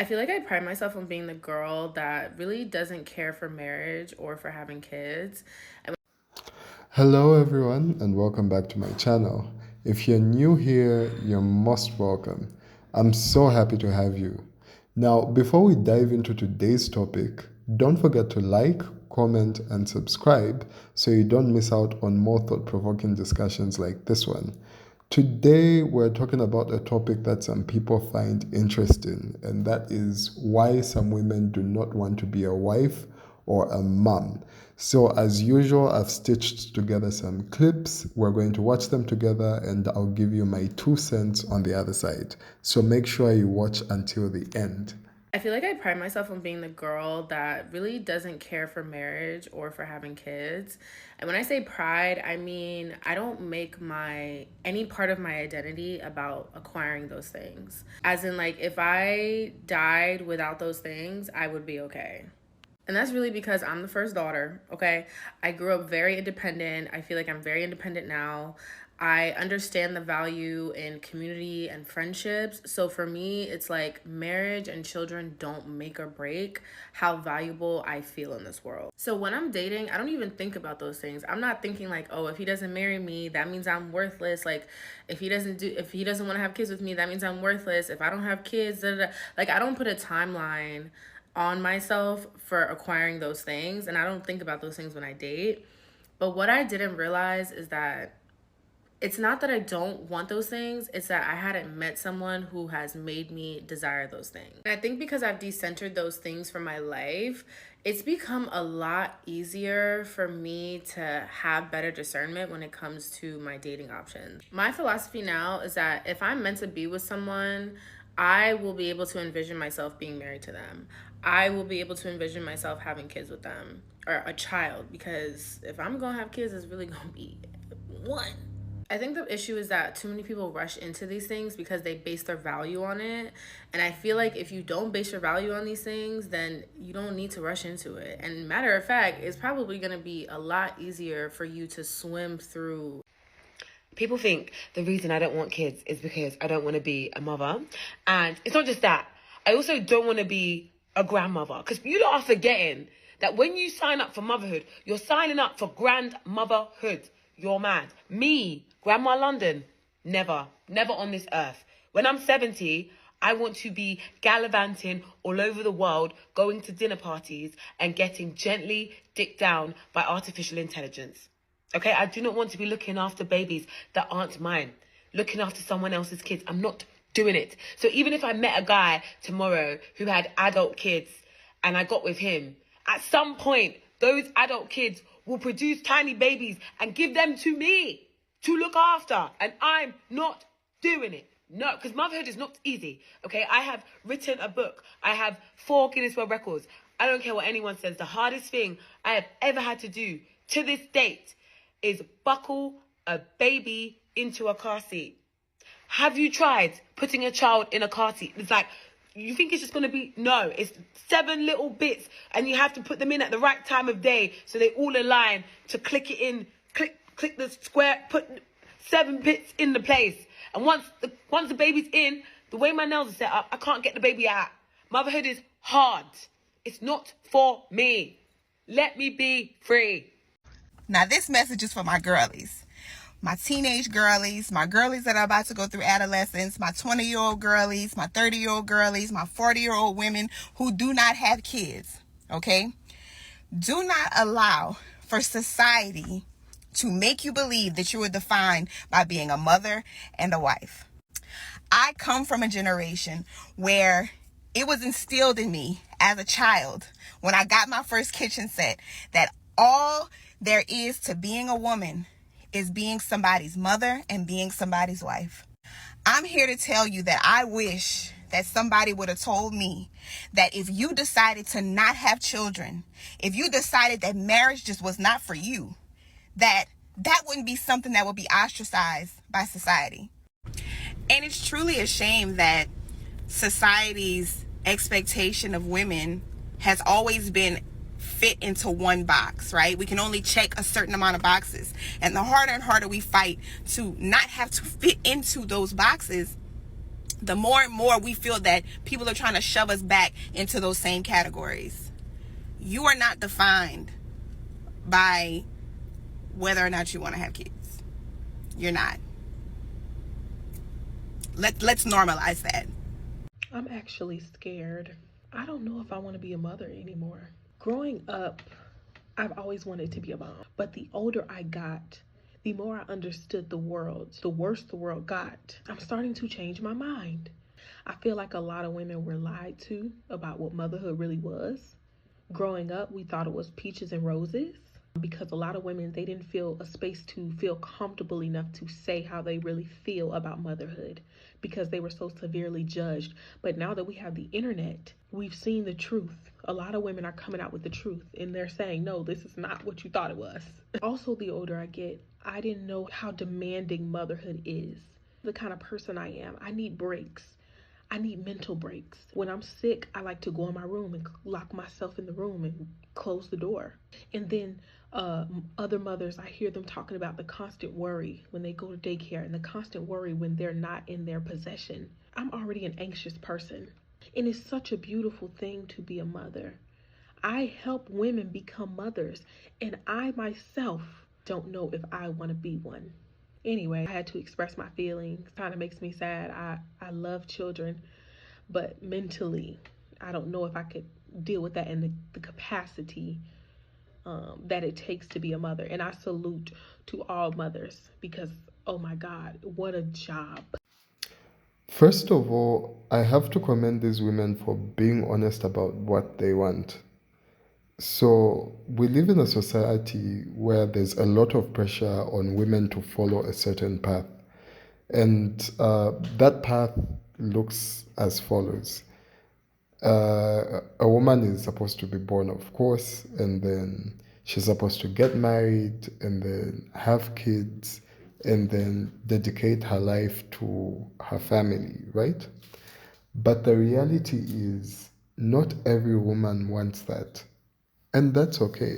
I feel like I pride myself on being the girl that really doesn't care for marriage or for having kids. And Hello, everyone, and welcome back to my channel. If you're new here, you're most welcome. I'm so happy to have you. Now, before we dive into today's topic, don't forget to like, comment, and subscribe so you don't miss out on more thought provoking discussions like this one. Today, we're talking about a topic that some people find interesting, and that is why some women do not want to be a wife or a mom. So, as usual, I've stitched together some clips. We're going to watch them together, and I'll give you my 2 cents on the other side. So, make sure you watch until the end. I feel like I pride myself on being the girl that really doesn't care for marriage or for having kids. And when I say pride, I mean I don't make my any part of my identity about acquiring those things. As in, like, if I died without those things, I would be okay. And that's really because I'm the first daughter, okay? I grew up very independent. I feel like I'm very independent now. I understand the value in community and friendships. So for me, it's like marriage and children don't make or break how valuable I feel in this world. So when I'm dating, I don't even think about those things. I'm not thinking like, oh, if he doesn't marry me, that means I'm worthless. Like if he doesn't want to have kids with me, that means I'm worthless. If I don't have kids, da, da, da. Like I don't put a timeline on myself for acquiring those things, and I don't think about those things when I date. But what I didn't realize is that it's not that I don't want those things, it's that I hadn't met someone who has made me desire those things. And I think because I've decentered those things from my life, it's become a lot easier for me to have better discernment when it comes to my dating options. My philosophy now is that if I'm meant to be with someone, I will be able to envision myself being married to them. I will be able to envision myself having kids with them or a child, because if I'm gonna have kids, it's really gonna be one. I think the issue is that too many people rush into these things because they base their value on it. And I feel like if you don't base your value on these things, then you don't need to rush into it. And matter of fact, it's probably going to be a lot easier for you to swim through. People think the reason I don't want kids is because I don't want to be a mother. And it's not just that. I also don't want to be a grandmother. Because you lot are forgetting that when you sign up for motherhood, you're signing up for grandmotherhood. You're mad. Me, Grandma London, never on this earth. When I'm 70, I want to be gallivanting all over the world, going to dinner parties and getting gently dicked down by artificial intelligence. Okay, I do not want to be looking after babies that aren't mine, looking after someone else's kids. I'm not doing it. So even if I met a guy tomorrow who had adult kids and I got with him, at some point, those adult kids will produce tiny babies and give them to me to look after. And I'm not doing it. No, because motherhood is not easy. Okay, I have written a book. I have 4 Guinness World Records. I don't care what anyone says. The hardest thing I have ever had to do to this date is buckle a baby into a car seat. Have you tried putting a child in a car seat? It's like, you think it's just going to be, no, it's 7 little bits and you have to put them in at the right time of day so they all align to click it in, click the square, put 7 bits in the place. And once the baby's in, the way my nails are set up, I can't get the baby out. Motherhood is hard. It's not for me. Let me be free. Now, this message is for my girlies, my teenage girlies, my girlies that are about to go through adolescence, my 20-year-old girlies, my 30-year-old girlies, my 40-year-old women who do not have kids, okay? Do not allow for society to make you believe that you are defined by being a mother and a wife. I come from a generation where it was instilled in me as a child when I got my first kitchen set that all there is to being a woman is being somebody's mother and being somebody's wife. I'm here to tell you that I wish that somebody would have told me that if you decided to not have children, if you decided that marriage just was not for you, that wouldn't be something that would be ostracized by society. And it's truly a shame that society's expectation of women has always been fit into one box, right? We can only check a certain amount of boxes. And the harder and harder we fight to not have to fit into those boxes, the more and more we feel that people are trying to shove us back into those same categories. You are not defined by whether or not you want to have kids. You're not. Let's normalize that. I'm actually scared. I don't know if I want to be a mother anymore. Growing up, I've always wanted to be a mom. But the older I got, the more I understood the world, the worse the world got. I'm starting to change my mind. I feel like a lot of women were lied to about what motherhood really was. Growing up, we thought it was peaches and roses because a lot of women, they didn't feel a space to feel comfortable enough to say how they really feel about motherhood because they were so severely judged. But now that we have the internet, we've seen the truth. A lot of women are coming out with the truth and they're saying, no, this is not what you thought it was. Also, the older I get, I didn't know how demanding motherhood is. The kind of person I am, I need breaks. I need mental breaks. When I'm sick, I like to go in my room and lock myself in the room and close the door. And then other mothers, I hear them talking about the constant worry when they go to daycare and the constant worry when they're not in their possession. I'm already an anxious person. And it's such a beautiful thing to be a mother. I help women become mothers, and I myself don't know if I want to be one. Anyway, I had to express my feelings. Kind of makes me sad. I love children, but mentally, I don't know if I could deal with that in the capacity that it takes to be a mother. And I salute to all mothers because, oh my God, what a job. First of all, I have to commend these women for being honest about what they want. So, we live in a society where there's a lot of pressure on women to follow a certain path. And that path looks as follows. A woman is supposed to be born, of course, and then she's supposed to get married and then have kids and then dedicate her life to her family, right? But the reality is, not every woman wants that. And that's okay.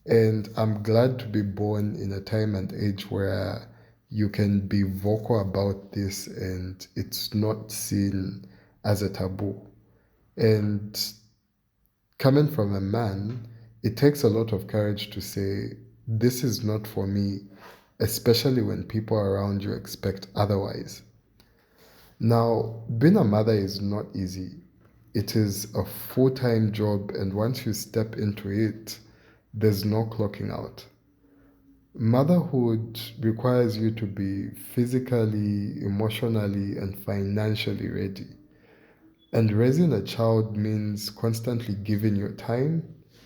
And I'm glad to be born in a time and age where you can be vocal about this and it's not seen as a taboo. And coming from a man, it takes a lot of courage to say, this is not for me, especially when people around you expect otherwise. Now, being a mother is not easy. It is a full-time job, and once you step into it, there's no clocking out. Motherhood requires you to be physically, emotionally, and financially ready. And raising a child means constantly giving your time,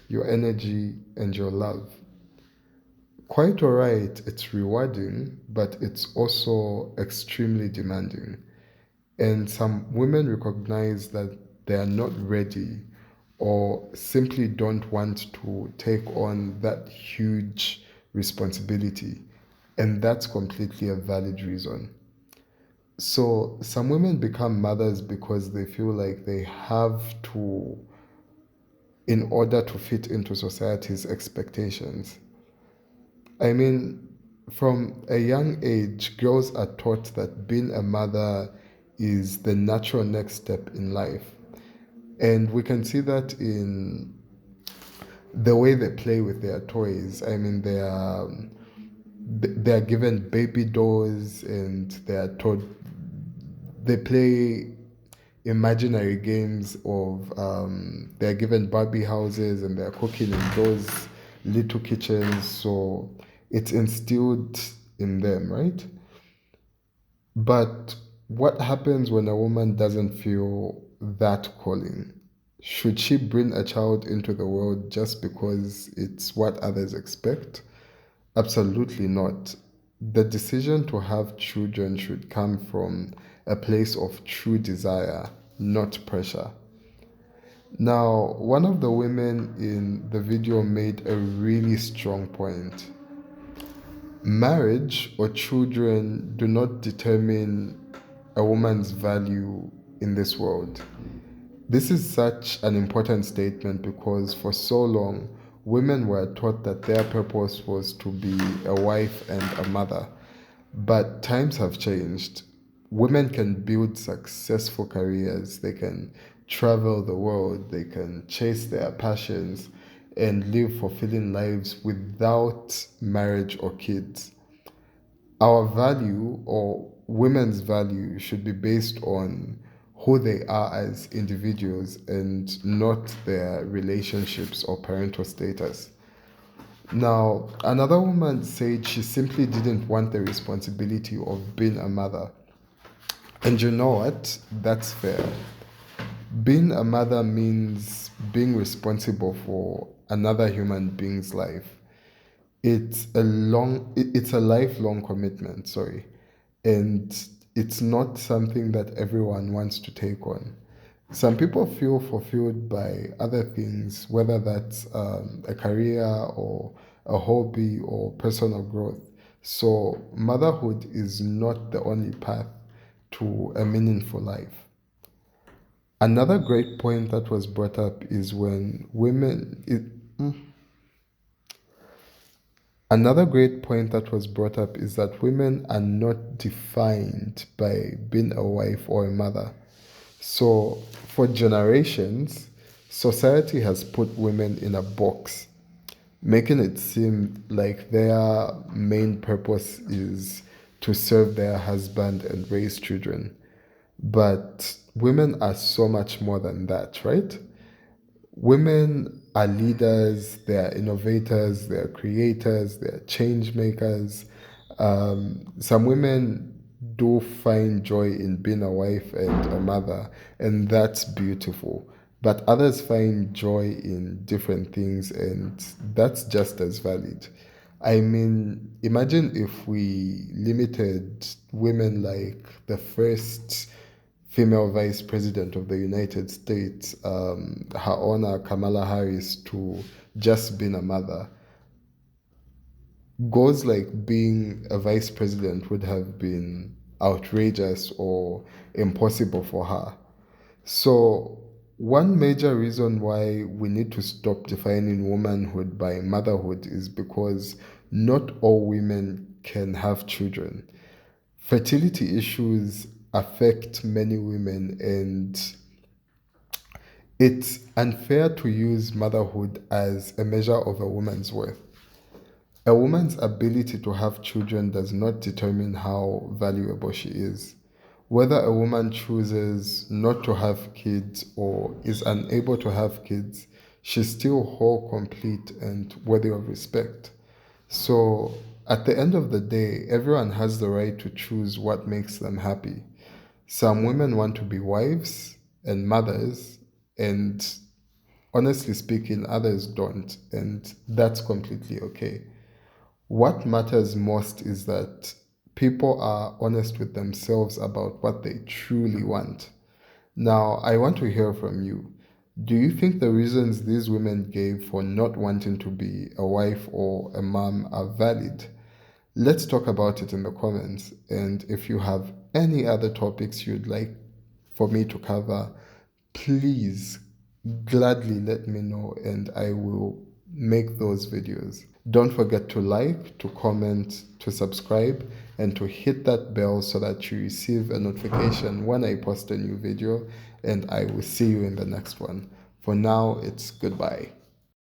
your energy, and your love. Quite alright, it's rewarding, but it's also extremely demanding. And some women recognize that they are not ready or simply don't want to take on that huge responsibility. And that's completely a valid reason. So some women become mothers because they feel like they have to, in order to fit into society's expectations. I mean, from a young age, girls are taught that being a mother is the natural next step in life. And we can see that in the way they play with their toys. I mean, they are given baby dolls and they are taught, they play imaginary games of, they're given Barbie houses and they're cooking in those little kitchens. So it's instilled in them, right? But what happens when a woman doesn't feel that calling? Should she bring a child into the world just because it's what others expect? Absolutely not. The decision to have children should come from a place of true desire, not pressure. Now, one of the women in the video made a really strong point. Marriage or children do not determine a woman's value in this world. This is such an important statement because for so long, women were taught that their purpose was to be a wife and a mother. But times have changed. women can build successful careers, they can travel the world, they can chase their passions and live fulfilling lives without marriage or kids. Our value or women's value should be based on who they are as individuals and not their relationships or parental status. Now, another woman said she simply didn't want the responsibility of being a mother. And you know what? That's fair. Being a mother means being responsible for another human being's life. It's a lifelong commitment, sorry. And it's not something that everyone wants to take on. Some people feel fulfilled by other things, whether that's a career or a hobby or personal growth. So motherhood is not the only path to a meaningful life. Another great point that was brought up is when women. Another great point that was brought up is that women are not defined by being a wife or a mother. So, for generations, society has put women in a box, making it seem like their main purpose is to serve their husband and raise children. But women are so much more than that, right? Women are leaders, they are innovators, they are creators, they are change makers. Some women do find joy in being a wife and a mother, and that's beautiful. But others find joy in different things, and that's just as valid. I mean, imagine if we limited women like the first female vice president of the United States, Her Honor Kamala Harris, to just being a mother. Goals like being a vice president would have been outrageous or impossible for her. So, one major reason why we need to stop defining womanhood by motherhood is because not all women can have children. Fertility issues affect many women, and it's unfair to use motherhood as a measure of a woman's worth. A woman's ability to have children does not determine how valuable she is. Whether a woman chooses not to have kids or is unable to have kids, she's still whole, complete, and worthy of respect. So, at the end of the day, everyone has the right to choose what makes them happy. Some women want to be wives and mothers, and honestly speaking, others don't, and that's completely okay. What matters most is that people are honest with themselves about what they truly want. Now, I want to hear from you. Do you think the reasons these women gave for not wanting to be a wife or a mom are valid? Let's talk about it in the comments. And if you have any other topics you'd like for me to cover, please gladly let me know and I will make those videos. Don't forget to like, to comment, to subscribe, and to hit that bell so that you receive a notification when I post a new video, and I will see you in the next one. For now, it's goodbye.